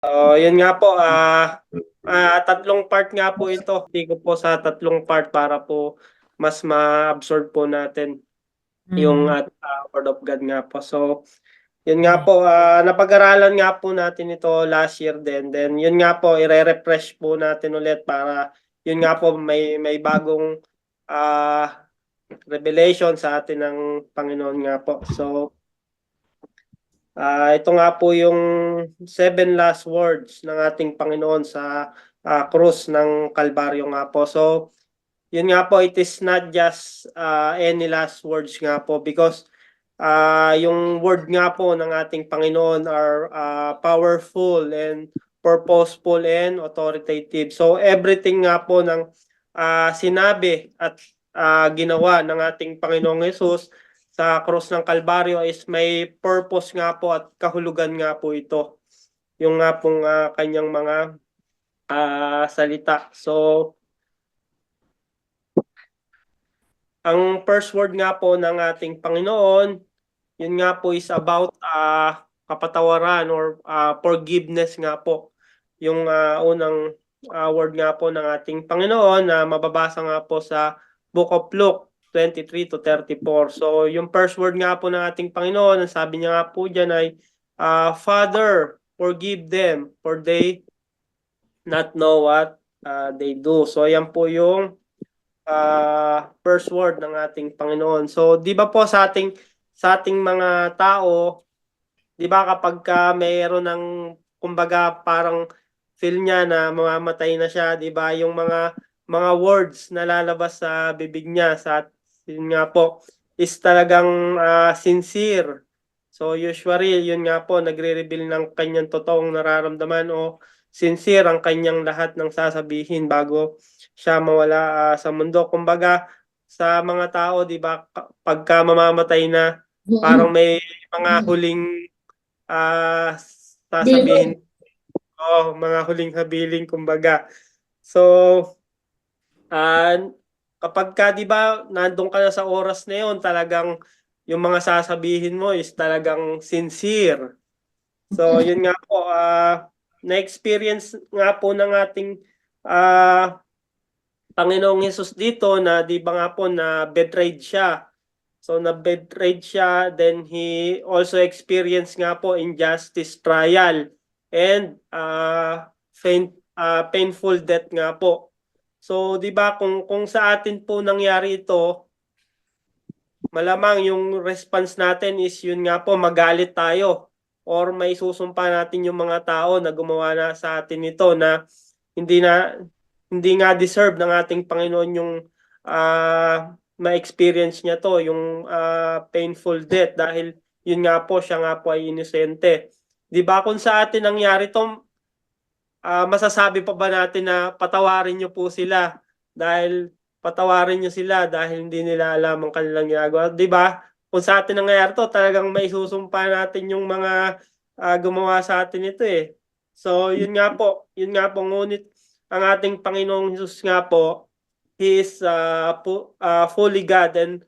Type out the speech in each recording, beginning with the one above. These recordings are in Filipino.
Yun nga po, tatlong part nga po ito. Hindi ko po sa tatlong part para po mas ma-absorb po natin yung Mm. Word of God nga po. So, yun nga po, napag-aralan nga po natin ito last year din. Then, yun nga po, ire-refresh po natin ulit para yun nga po, may bagong revelation sa atin ng Panginoon nga po. So, ito nga po yung seven last words ng ating Panginoon sa krus ng Kalbaryo nga po. So, yun nga po, it is not just any last words nga po because yung word nga po ng ating Panginoon are powerful and purposeful and authoritative. So, everything nga po ng sinabi at ginawa ng ating Panginoong Yesus sa cross ng Kalbaryo is may purpose nga po at kahulugan nga po ito. Yung nga pong kanyang mga salita. So, ang first word nga po ng ating Panginoon, yun nga po is about kapatawaran or forgiveness nga po. Yung unang word nga po ng ating Panginoon na mababasa nga po sa Book of Luke 23 to 34. So yung first word nga po ng ating Panginoon, ang sabi niya nga po dyan ay, Father, forgive them for they not know what they do. So yan po yung first word ng ating Panginoon. So, 'di ba po sa ating mga tao, 'di ba kapag mayroon ng kumbaga parang feel niya na mamamatay na siya, 'di ba? Yung mga words na lalabas sa bibig niya yun nga po is talagang sincere. So usually yun nga po nagre-reveal ng kanyang totoong nararamdaman o sincere ang kanyang lahat ng sasabihin bago siya mawala sa mundo. Kumbaga sa mga tao, 'di ba, pagka mamamatay na parang Mm. may mga huling sasabihin, Bilin. mga huling habiling kumbaga. So, ah, kapag ka, 'di ba, nandun ka na sa oras na 'yon, talagang yung mga sasabihin mo is talagang sincere. So, yun nga po, na-experience nga po ng ating ah, Panginoong Hesus dito na 'di ba nga po na betrayed siya. So na betrayed siya, then he also experienced nga po injustice trial and painful death nga po. So 'di ba kung sa atin po nangyari ito, malamang yung response natin is yun nga po, magalit tayo or may susumpa natin yung mga tao na gumawa na sa atin ito na hindi na hindi nga deserve ng ating Panginoon yung ma-experience niya to, yung painful death dahil yun nga po, siya nga po ay inosente. 'Di ba kung sa atin nangyari to, masasabi pa ba natin na patawarin niyo po sila dahil patawarin niyo sila dahil hindi nila alam ang kanilang ginagawa, 'di ba? Kung sa atin nangyayari 'to, talagang maisusumpa natin yung mga gumawa sa atin ito eh. So yun nga po, ngunit ang ating Panginoong Hesus nga po, He is fully God and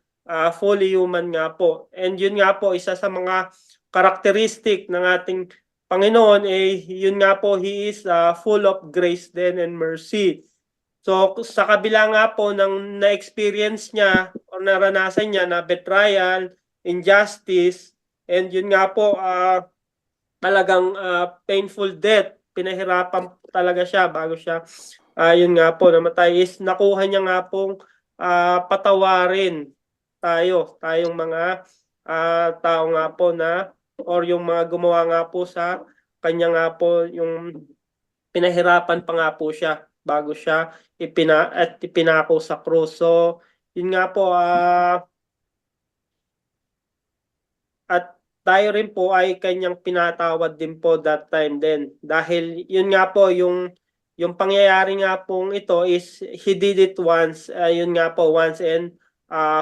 fully human nga po. And yun nga po, isa sa mga karakteristik ng ating Panginoon eh yun nga po, He is full of grace din and mercy. So sa kabila nga po ng na-experience niya o naranasan niya na betrayal, injustice, and yun nga po talagang painful death, pinahirapan talaga siya bago siya yun nga po namatay, is nakuha niya nga pong patawarin tayong mga tao nga po na or yung mga gumawa nga po sa kanya nga po, yung pinahirapan pa nga po siya bago siya ipinako sa krus. So yun nga po, at tayo rin po ay kanyang pinatawad din po that time din. Dahil yun nga po, yung pangyayari nga pong ito is he did it once, yun nga po, once and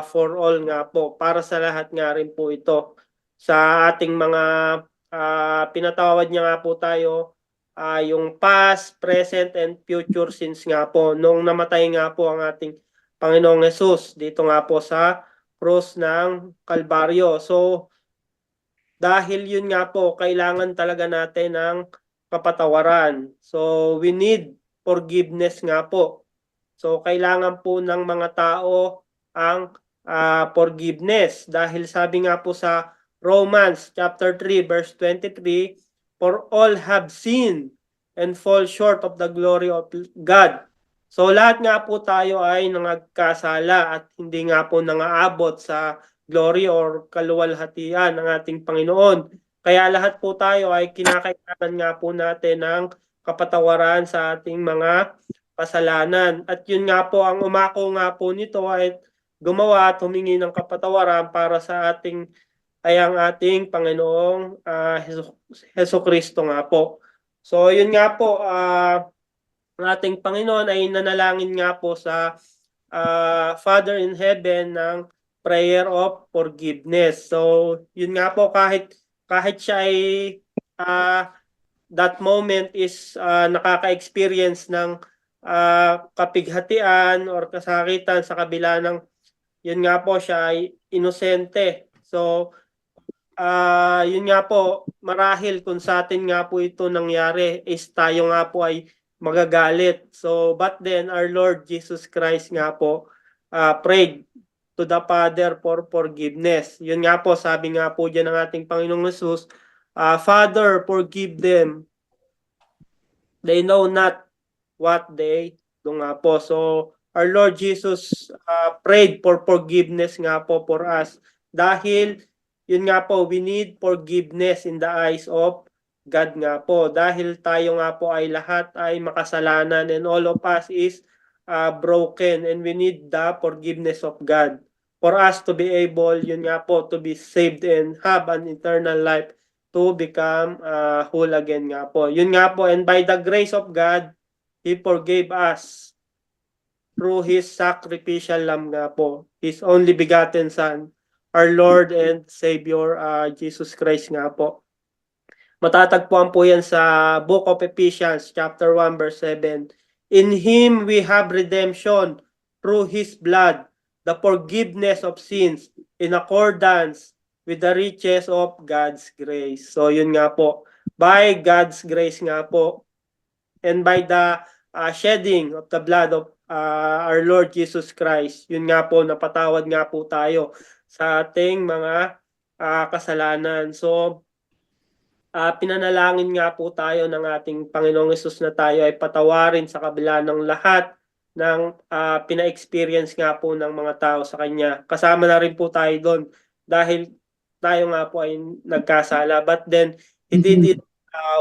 for all nga po. Para sa lahat nga rin po ito. Sa ating mga pinatawad niya nga po tayo, yung past, present, and future sins nga po. Nung namatay nga po ang ating Panginoong Hesus dito nga po sa cross ng Kalbaryo. So, dahil yun nga po, kailangan talaga natin ng kapatawaran. So we need forgiveness nga po. So kailangan po ng mga tao ang forgiveness dahil sabi nga po sa Romans chapter 3 verse 23, for all have sinned and fall short of the glory of God. So lahat nga po tayo ay nangagkasala at hindi nga po nangaabot sa glory or kaluwalhatian ng ating Panginoon. Kaya lahat po tayo ay kinakailangan nga po natin ng kapatawaran sa ating mga kasalanan. At yun nga po, ang umako nga po nito ay gumawa at humingi ng kapatawaran para sa ating ang ating Panginoong Heso Kristo nga po. So yun nga po, ang ating Panginoon ay nanalangin nga po sa Father in Heaven ng prayer of forgiveness. So yun nga po, kahit siya ay that moment is nakaka-experience ng kapighatian or kasakitan sa kabila ng yun nga po siya ay inosente. So yun nga po, marahil kung sa atin nga po ito nangyari is tayo nga po ay magagalit. So but then our Lord Jesus Christ nga po prayed to the Father for forgiveness. Yun nga po, sabi nga po diyan ng ating Panginoong Jesus, Father, forgive them. They know not what they do nga po. So our Lord Jesus prayed for forgiveness nga po for us. Dahil yun nga po, we need forgiveness in the eyes of God nga po. Dahil tayo nga po ay lahat ay makasalanan and all of us is broken and we need the forgiveness of God for us to be able, yun nga po, to be saved and have an eternal life to become whole again nga po. Yun nga po, and by the grace of God, He forgave us through His sacrificial lamb nga po, His only begotten Son, our Lord and Savior, Jesus Christ nga po. Matatagpuan po yan sa Book of Ephesians, chapter 1, verse 7. In Him we have redemption through His blood, the forgiveness of sins in accordance with the riches of God's grace. So yun nga po, by God's grace nga po, and by the shedding of the blood of our Lord Jesus Christ, yun nga po, napatawad nga po tayo sa ating mga kasalanan. So, pinanalangin nga po tayo ng ating Panginoong Hesus na tayo ay patawarin sa kabila ng lahat ng pina-experience nga po ng mga tao sa Kanya. Kasama na rin po tayo doon dahil tayo nga po ay nagkasala. But then, He did it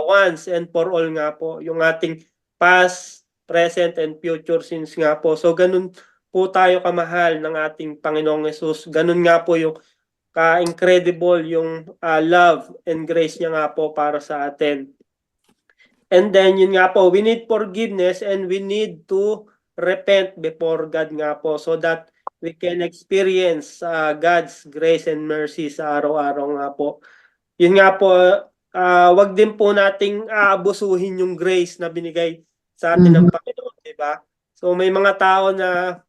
once and for all nga po. Yung ating past, present, and future sins nga po. So, ganun po tayo kamahal ng ating Panginoong Hesus. Ganun nga po yung ka-incredible yung love and grace niya nga po para sa atin. And then, yun nga po, we need forgiveness and we need to repent before God nga po so that we can experience God's grace and mercy sa araw-araw nga po. Yun nga po, wag din po nating aabusuhin yung grace na binigay sa atin ng Panginoon, di ba? So may mga tao na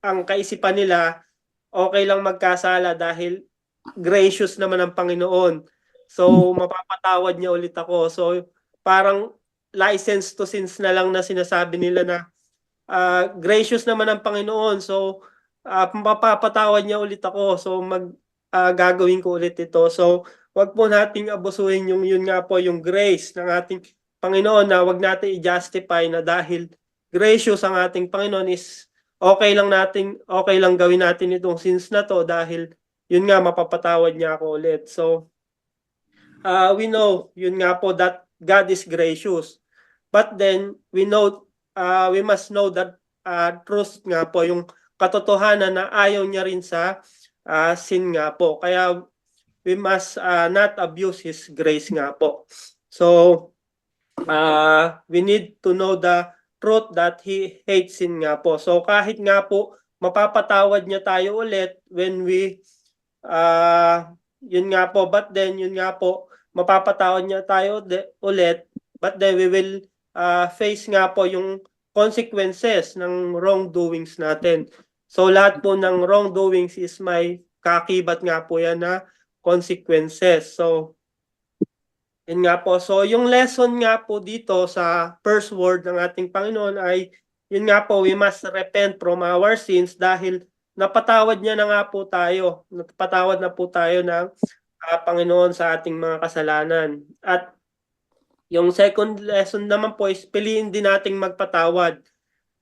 ang kaisipan nila, okay lang magkasala dahil gracious naman ang Panginoon. So, mapapatawad niya ulit ako. So, parang license to sins na lang na sinasabi nila na gracious naman ang Panginoon. So, mapapatawad niya ulit ako. So, gagawin ko ulit ito. So, wag po nating abusuhin yung yun nga po, yung grace ng ating Panginoon na wag natin i-justify na dahil gracious ang ating Panginoon is okay lang gawin natin itong sins na to dahil yun nga mapapatawad niya ako ulit. So we know yun nga po that God is gracious. But then we must know that truth nga po, yung katotohanan na ayaw niya rin sa sin nga po. Kaya we must not abuse His grace nga po. So we need to know the truth that He hates sin nga po. So kahit nga po mapapatawad niya tayo ulit when we yun nga po, but then yun nga po mapapatawad niya tayo ulit, but then we will face nga po yung consequences ng wrongdoings natin. So lahat po ng wrongdoings is may kakibat nga po yan na consequences. So Yun nga po. So, yung lesson nga po dito sa first word ng ating Panginoon ay, yun nga po, we must repent from our sins dahil napatawad niya na nga po tayo. Napatawad na po tayo ng Panginoon sa ating mga kasalanan. At yung second lesson naman po is piliin din nating magpatawad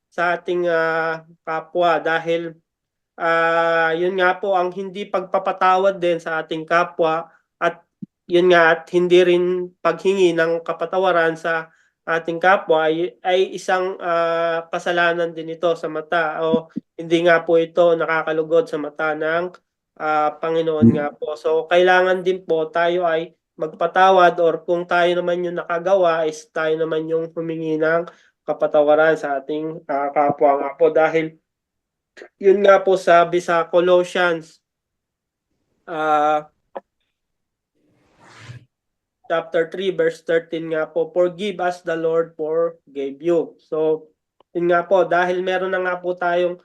sa ating kapwa dahil yun nga po ang hindi pagpapatawad din sa ating kapwa at yun nga at hindi rin paghingi ng kapatawaran sa ating kapwa ay isang kasalanan din ito sa mata o hindi nga po ito nakakalugod sa mata ng Panginoon nga po. So kailangan din po tayo ay magpatawad or kung tayo naman yung nakagawa is tayo naman yung humingi ng kapatawaran sa ating kapwa nga po dahil yun nga po sabi sa Colossians chapter 3 verse 13 nga po, forgive as the Lord forgave you. So, yun nga po, dahil meron na nga po tayong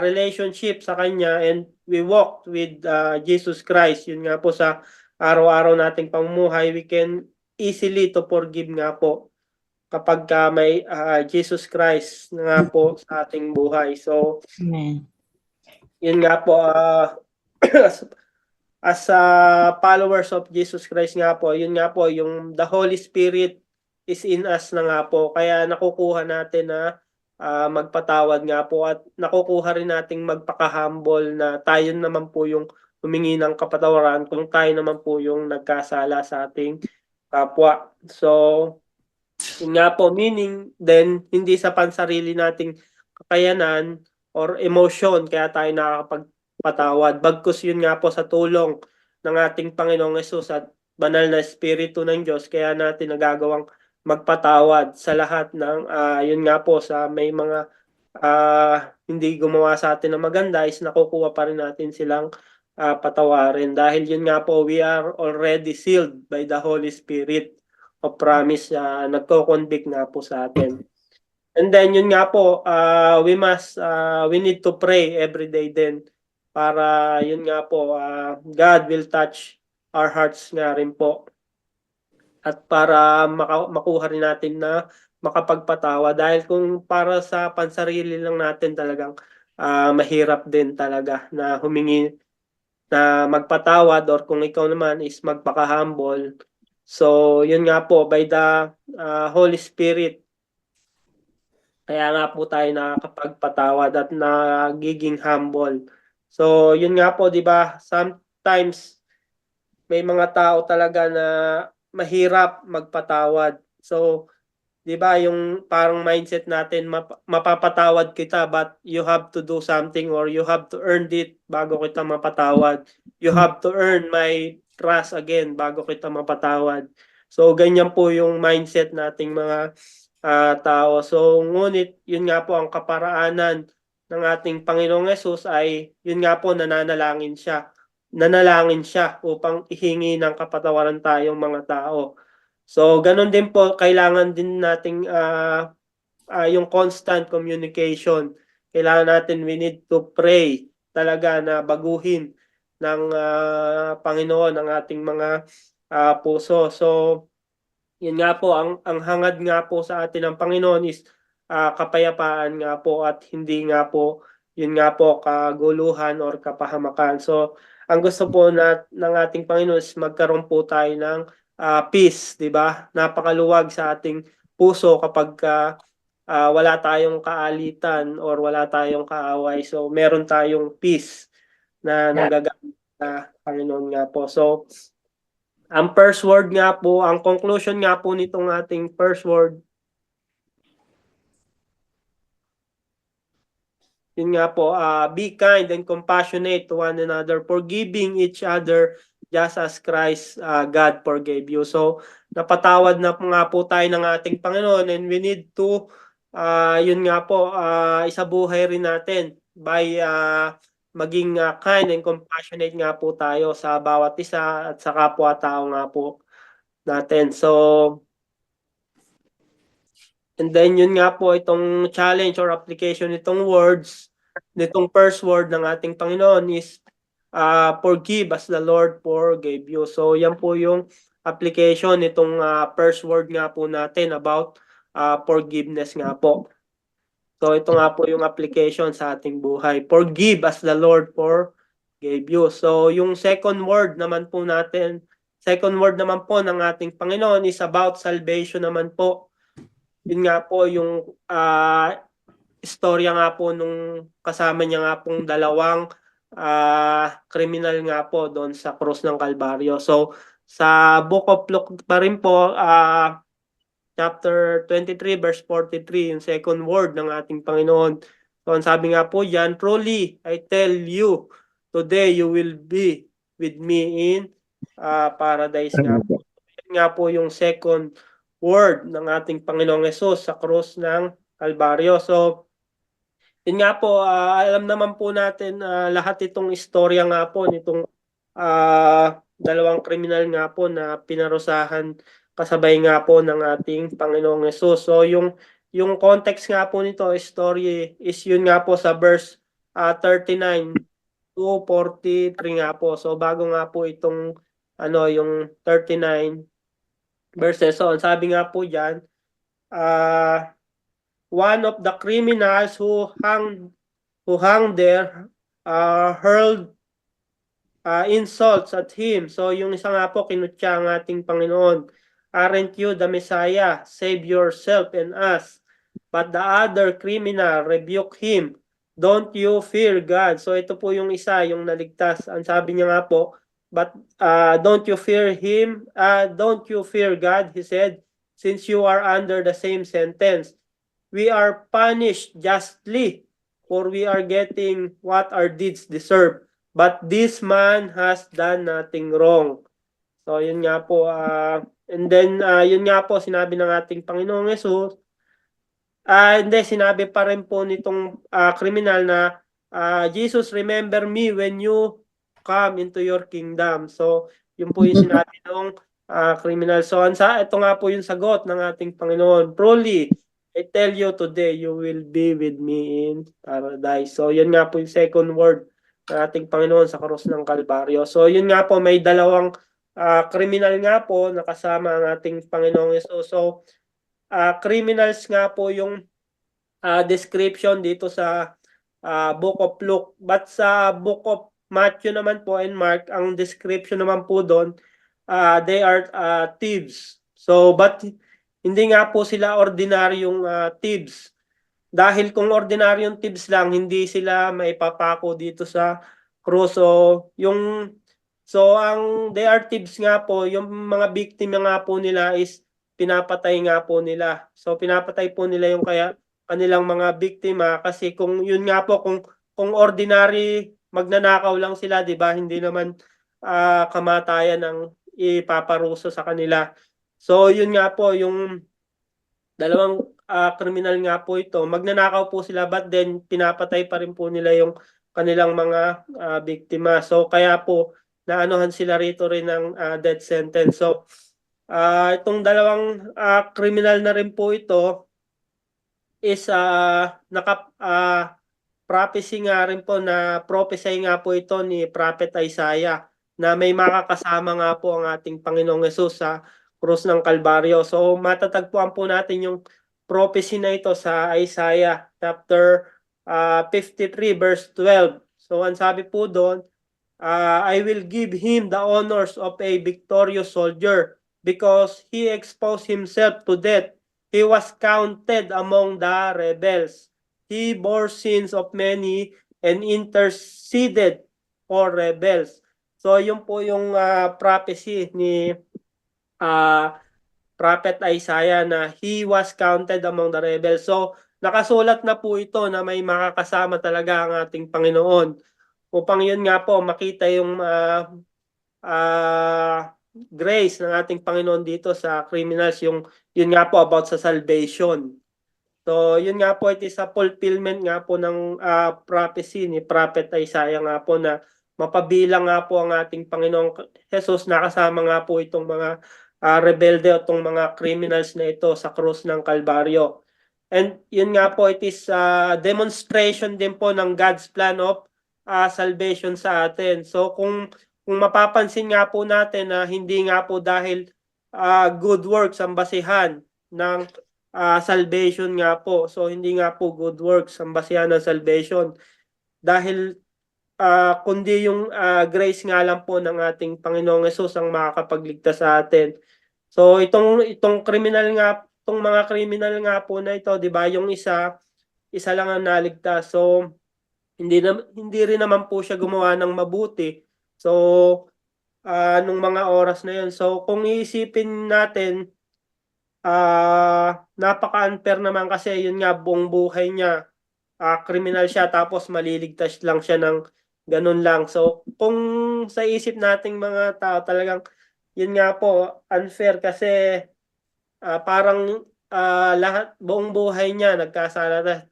relationship sa Kanya and we walk with Jesus Christ, yun nga po sa araw-araw nating pamumuhay, we can easily to forgive nga po kapag may Jesus Christ nga po sa ating buhay. So, Amen. yun nga po, as followers of Jesus Christ nga po, yun nga po, yung the Holy Spirit is in us na nga po. Kaya nakukuha natin na magpatawad nga po at nakukuha rin nating magpaka-humble na tayo naman po yung humingi ng kapatawaran kung tayo naman po yung nagkasala sa ating kapwa. So, yun nga po, meaning then hindi sa pansarili nating kakayanan or emotion kaya tayo nakakapagpatawad. Bagkus yun nga po sa tulong ng ating Panginoong Hesus at banal na Espiritu ng Diyos kaya natin nagagawang magpatawad sa lahat ng yun nga po sa may mga hindi gumawa sa atin ng maganda is nakukuha pa rin natin silang patawarin dahil yun nga po we are already sealed by the Holy Spirit of promise nagko-convict nga po sa atin. And then yun nga po we need to pray every day din para yun nga po God will touch our hearts nga rin po at para makuha rin natin na makapagpatawa dahil kung para sa pansarili lang natin talagang mahirap din talaga na humingi na magpatawad or kung ikaw naman is magpaka-humble. So, yun nga po, by the Holy Spirit, kaya nga po tayo nakakapagpatawad at nagiging humble. So, yun nga po, di ba, sometimes may mga tao talaga na mahirap magpatawad. So, 'di ba, yung parang mindset natin mapapatawad kita but you have to do something or you have to earn it bago kita mapatawad. You have to earn my trust again bago kita mapatawad. So ganyan po yung mindset nating mga tao. So ngunit yun nga po ang kaparaanan ng ating Panginoong Hesus ay yun nga po nananalangin siya. Nanalangin siya upang ihingi ng kapatawaran tayong mga tao. So, ganun din po, kailangan din nating yung constant communication. Kailangan natin, we need to pray talaga na baguhin ng Panginoon ang ating mga puso. So, yun nga po, ang hangad nga po sa atin ng Panginoon is kapayapaan nga po at hindi nga po, yun nga po, kaguluhan or kapahamakan. So, ang gusto po ng ating Panginoon is magkaroon po tayo ng peace, di ba? Napakaluwag sa ating puso kapag wala tayong kaalitan or wala tayong kaaway. So, meron tayong peace na nanggagamit sa Panginoon nga po. So, ang first word nga po, ang conclusion nga po nitong ating first word, yun nga po, be kind and compassionate to one another, forgiving each other just as Christ, God forgave you. So, napatawad na po nga po tayo ng ating Panginoon and we need to, yun nga po, isabuhay rin natin by maging kind and compassionate nga po tayo sa bawat isa at sa kapwa-tao nga po natin. So, and then yun nga po itong challenge or application nitong words, nitong first word ng ating Panginoon is forgive as the Lord forgave you. So yan po yung application nitong first word nga po natin about forgiveness nga po. So ito nga po yung application sa ating buhay. Forgive as the Lord forgave you. So yung second word naman po natin, second word naman po ng ating Panginoon is about salvation naman po. Yun nga po yung istorya nga po nung kasama niya nga pong dalawang kriminal nga po doon sa krus ng Kalbaryo. So sa Book of Luke pa rin po, chapter 23 verse 43, yung second word ng ating Panginoon. So ang sabi nga po diyan, truly I tell you, today you will be with me in paradise nga po. Yan nga po yung second word ng ating Panginoong Hesus sa krus ng Kalbaryo. So yun nga po, alam naman po natin lahat itong istorya nga po nitong dalawang kriminal nga po na pinarusahan kasabay nga po ng ating Panginoong Hesus. So yung context nga po nito, story is yun nga po sa verse 39 to 43 nga po. So bago nga po itong yung 39 verses. So sabi nga po diyan, one of the criminals who hung there hurled insults at him. So yung isa nga po kinutya ang ating Panginoon. Aren't you the Messiah? Save yourself and us. But the other criminal rebuked him. Don't you fear God? So ito po yung isa, yung naligtas. Ang sabi niya nga po, but don't you fear him? Don't you fear God? He said, since you are under the same sentence. We are punished justly, for we are getting what our deeds deserve. But this man has done nothing wrong. So yun nga po, and then yun nga po sinabi ng ating Panginoong Hesus. Hindi, sinabi pa rin po nitong kriminal na Jesus, remember me when you come into your kingdom. So yun po yung sinabi ng kriminal. So ito nga po yung sagot ng ating Panginoon. Truly, I tell you today, you will be with me in paradise. So yun nga po yung second word ng ating Panginoon sa krus ng Kalbaryo. So yun nga po, may dalawang kriminal nga po nakasama ang ating Panginoong Hesus. So criminals nga po yung description dito sa Book of Luke. But sa Book of Matthew naman po and Mark, ang description naman po doon, they are thieves. So but hindi nga po sila ordinaryong thieves. Dahil kung ordinaryong thieves lang, hindi sila maipapako dito sa krus. So ang they are thieves nga po, yung mga biktima nga po nila is pinapatay nga po nila. So pinapatay po nila yung kanilang mga biktima kasi kung yun nga po, kung ordinary magnanakaw lang sila, 'di ba? Hindi naman kamatayan ang ipaparusa sa kanila. So yun nga po, yung dalawang kriminal nga po ito, magnanakaw po sila but then pinapatay pa rin po nila yung kanilang mga biktima. So kaya po naanuhan sila rito rin ng death sentence. So itong dalawang kriminal na rin po ito is prophecy nga rin po, na prophesy nga po ito ni Prophet Isaiah na may makakasama nga po ang ating Panginoong Hesus sa krus ng Kalbaryo. So matatagpuan po natin yung prophecy na ito sa Isaiah chapter 53 verse 12. So ang sabi po doon, I will give him the honors of a victorious soldier because he exposed himself to death. He was counted among the rebels. He bore sins of many and interceded for rebels. So yun po yung prophecy ni Prophet Isaiah na he was counted among the rebels. So nakasulat na po ito na may makakasama talaga ang ating Panginoon. Upang yun nga po makita yung grace ng ating Panginoon dito sa criminals, yun nga po about sa salvation. So yun nga po, it is a fulfillment nga po ng prophecy ni Prophet Isaiah nga po na mapabilang nga po ang ating Panginoong Hesus na kasama nga po itong mga rebelde o itong mga criminals na ito sa krus ng Kalbaryo. And yun nga po, it is demonstration din po ng God's plan of salvation sa atin. So kung mapapansin nga po natin na hindi nga po dahil good works ang basihan ng salvation nga po. So hindi nga po good works ang basihan ng salvation. Dahil kundi yung grace nga lang po ng ating Panginoong Hesus ang makakapagligtas sa atin. So itong criminal nga, itong mga criminal nga po na ito, 'di ba? Yung isa lang ang naligtas. So hindi rin naman po siya gumawa ng mabuti. So nung mga oras na 'yon. So kung iisipin natin, napaka-unfair naman kasi yun nga buong buhay niya kriminal siya tapos maliligtas lang siya ng ganun lang. So kung sa isip nating mga tao talagang yun nga po unfair kasi parang lahat buong buhay niya nagkasala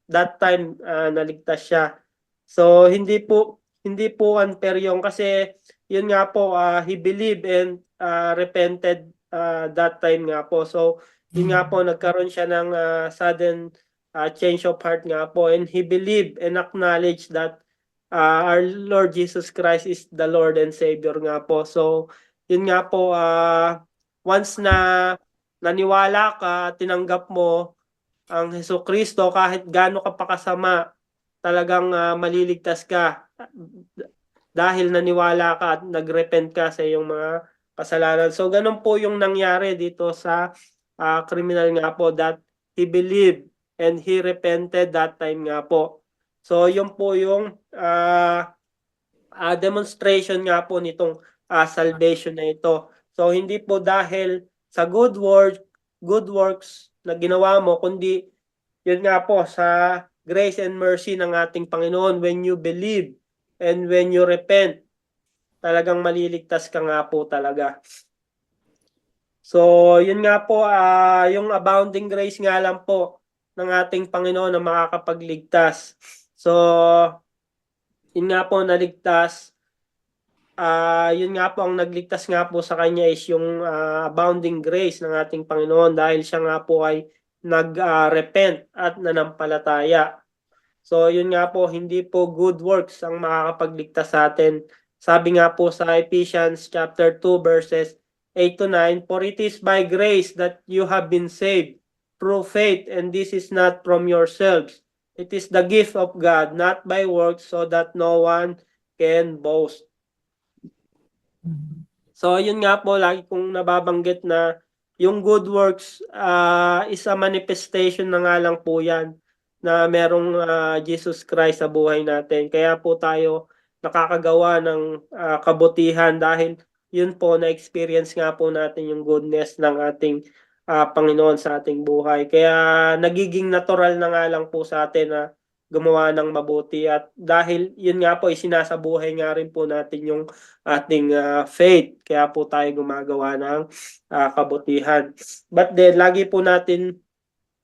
that time naligtas siya. So hindi po unfair yung kasi yun nga po he believed and repented that time nga po. So yun nga po nagkaroon siya ng sudden change of heart nga po, and he believed and acknowledged that our Lord Jesus Christ is the Lord and Savior nga po. So yun nga po once na naniwala ka, tinanggap mo ang Hesukristo, kahit gaano ka pakasama, talagang maliligtas ka dahil naniwala ka at nagrepent ka sa iyong mga kasalanan. So ganun po yung nangyari dito sa criminal nga po, that he believed and he repented that time nga po. So yun po yung demonstration nga po nitong salvation na ito. So hindi po dahil sa good works na ginawa mo, kundi yun nga po sa grace and mercy ng ating Panginoon. When you believe and when you repent, talagang maliligtas ka nga po talaga. So yun nga po yung abounding grace nga lang po ng ating Panginoon na makakapagligtas. So yun nga po naligtas. Yun nga po ang nagligtas nga po sa kanya is yung abounding grace ng ating Panginoon dahil siya nga po ay nag-repent at nanampalataya. So yun nga po, hindi po good works ang makakapagligtas sa atin. Sabi nga po sa Ephesians chapter 2 verses 8 to 9, for it is by grace that you have been saved through faith, and this is not from yourselves. It is the gift of God, not by works, so that no one can boast. So yun nga po, lagi kong nababanggit na yung good works is a manifestation na nga lang po yan na merong Jesus Christ sa buhay natin. Kaya po tayo nakakagawa ng kabutihan dahil yun po na-experience nga po natin yung goodness ng ating Panginoon sa ating buhay. Kaya nagiging natural na nga lang po sa atin na gumawa ng mabuti, at dahil yun nga po isinasabuhay nga rin po natin yung ating faith, kaya po tayo gumagawa ng kabutihan. But then lagi po natin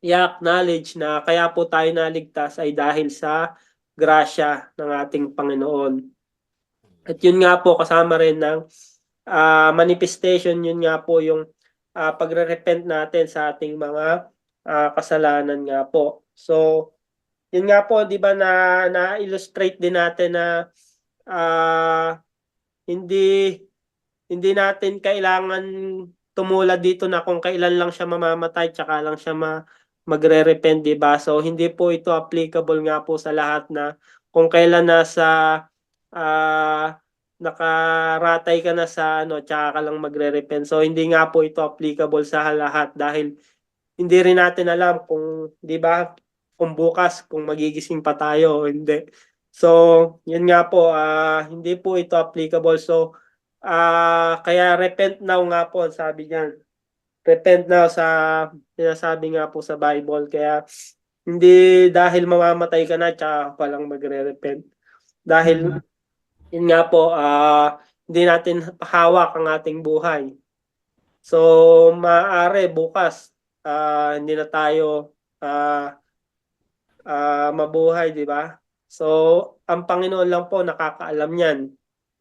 i-acknowledge na kaya po tayo naligtas ay dahil sa grasya ng ating Panginoon. At yun nga po kasama rin ng manifestation, yun nga po yung pagre-repent natin sa ating mga kasalanan nga po. So yun nga po, 'di ba, na-illustrate din natin na hindi natin kailangan tumulad dito na kung kailan lang siya mamamatay tsaka lang siya magre-repent, 'di ba? So hindi po ito applicable nga po sa lahat na kung kailan nakaratay ka na sa tsaka ka lang magre-repent. So hindi nga po ito applicable sa lahat dahil hindi rin natin alam kung, 'di ba, kung bukas kung magigising pa tayo o hindi. So yun nga po, hindi po ito applicable. So kaya repent now nga po sabi niyan. Repent now sa sinasabi nga po sa Bible. Kaya hindi dahil mamamatay ka na tsaka pa lang magre-repent. Dahil yun nga po, hindi natin hawak ang ating buhay. So maaari bukas hindi na tayo mabuhay, di ba? So ang Panginoon lang po nakakaalam niyan.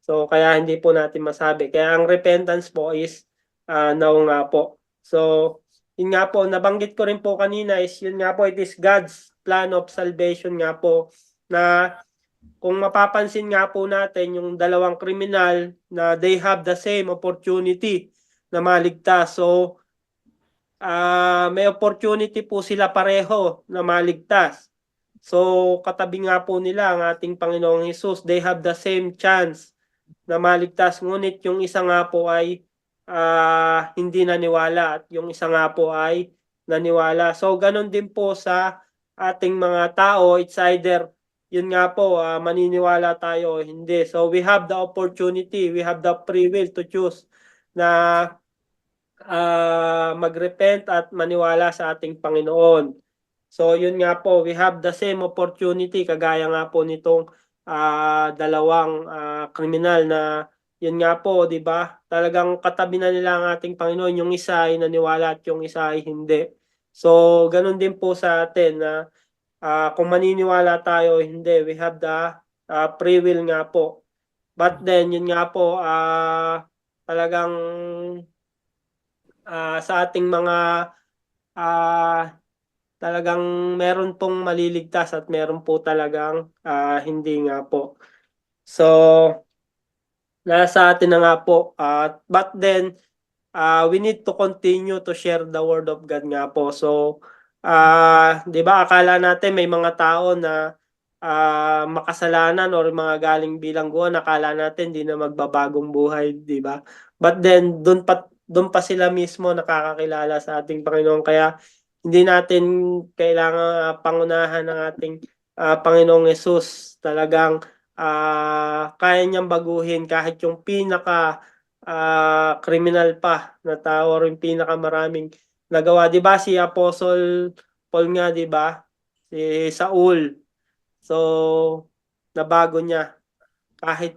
So kaya hindi po natin masabi. Kaya ang repentance po is now nga po. So yun nga po, nabanggit ko rin po kanina is yun nga po, it is God's plan of salvation nga po na kung mapapansin nga po natin yung dalawang kriminal na they have the same opportunity na maligtas. So, may opportunity po sila pareho na maligtas. So, katabi nga po nila ang ating Panginoong Hesus. They have the same chance na maligtas. Ngunit yung isa nga po ay hindi naniwala at yung isa nga po ay naniwala. So, ganun din po sa ating mga tao. It's either, yun nga po, maniniwala tayo o hindi. So, we have the opportunity, we have the free will to choose na magrepent at maniwala sa ating Panginoon. So yun nga po, we have the same opportunity kagaya nga po nitong dalawang kriminal na yun nga po, 'di ba? Talagang katabi na nila ang ating Panginoon, yung isa ay naniwala at yung isa ay hindi. So ganun din po sa atin na kung maniniwala tayo o hindi, we have the free will nga po. But then yun nga po, talagang sa ating mga talagang meron pong maliligtas at meron po talagang hindi nga po. So, nasa atin na nga po. But then, we need to continue to share the word of God nga po. So, 'di ba akala natin may mga tao na makasalanan or mga galing bilangguan, akala natin hindi na magbabagong buhay, 'di ba? But then doon pa sila mismo nakakakilala sa ating Panginoon, kaya hindi natin kailangan pangunahan ng ating Panginoong Hesus. Talagang kaya niyang baguhin kahit yung pinaka kriminal pa na tao or yung pinakamaraming nagawa. 'Di ba si Apostle Paul nga, 'di ba? Si Saul. So, nabago niya kahit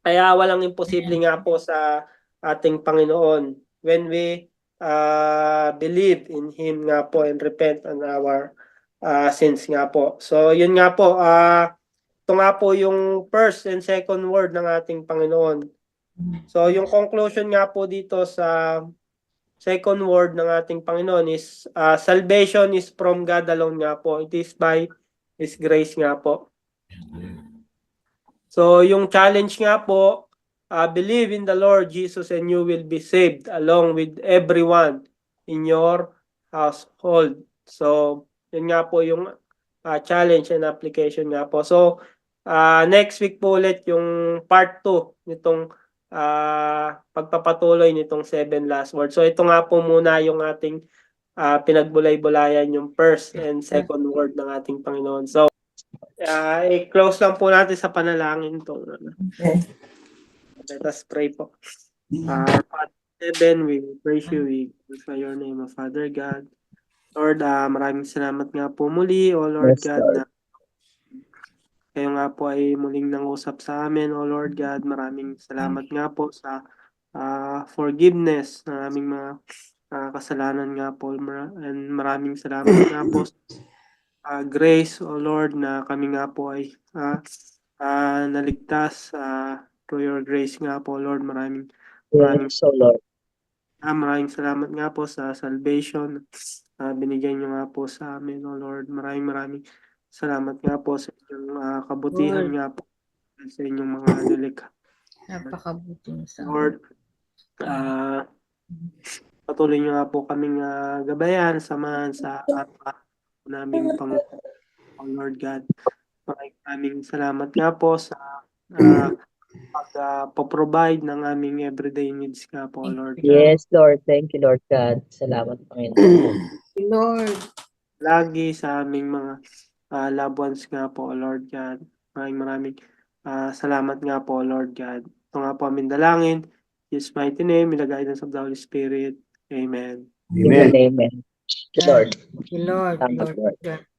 kaya walang imposible nga po sa ating Panginoon when we believe in Him nga po and repent on our sins nga po. So, yun nga po. Ito nga po yung first and second word ng ating Panginoon. So, yung conclusion nga po dito sa second word ng ating Panginoon is salvation is from God alone nga po. It is by His grace nga po. So, yung challenge nga po, believe in the Lord Jesus and you will be saved along with everyone in your household. So, yun nga po yung challenge and application nga po. So, next week po ulit yung part 2 nitong pagpapatuloy nitong 7 last words. So, ito nga po muna yung ating pinagbulay-bulayan yung first and second word ng ating Panginoon. So, i-close lang po natin sa panalangin to. Okay. Let us pray po. Our Father in heaven, we praise you, we glorify your name, O Father God. Lord, maraming salamat nga po muli, O Lord Yes, God, Lord. na kayo nga po ay muling nangusap sa amin, O Lord God. Maraming salamat nga po sa forgiveness ng aming mga kasalanan nga po. And maraming salamat nga po sa grace, O Lord, na kami nga po ay naligtas through your grace nga po, Lord. Maraming Yes, O Lord. maraming salamat nga po sa salvation. Binigyan niyo nga po sa amin, O Lord. Maraming salamat nga po sa inyong kabutihan Lord. nga po sa inyong mga nilikha. Napakabuti mo sa Lord, patuloy niyo nga po kaming gabayan, samahan sa araw naming Panginoon, O Lord God. Maraming salamat nga po sa pag-provide ng aming everyday needs nga po, Lord God. Yes, Lord. Thank you, Lord God. Salamat, Panginoon. Lord. Lagi sa aming mga loved ones nga po, Lord God. Maraming salamat nga po, Lord God. Ito nga po aming dalangin. In His mighty name, in the guidance of the Holy Spirit. Amen. Amen. Amen. Thank you, Lord. Lord. Salamat, Lord. God.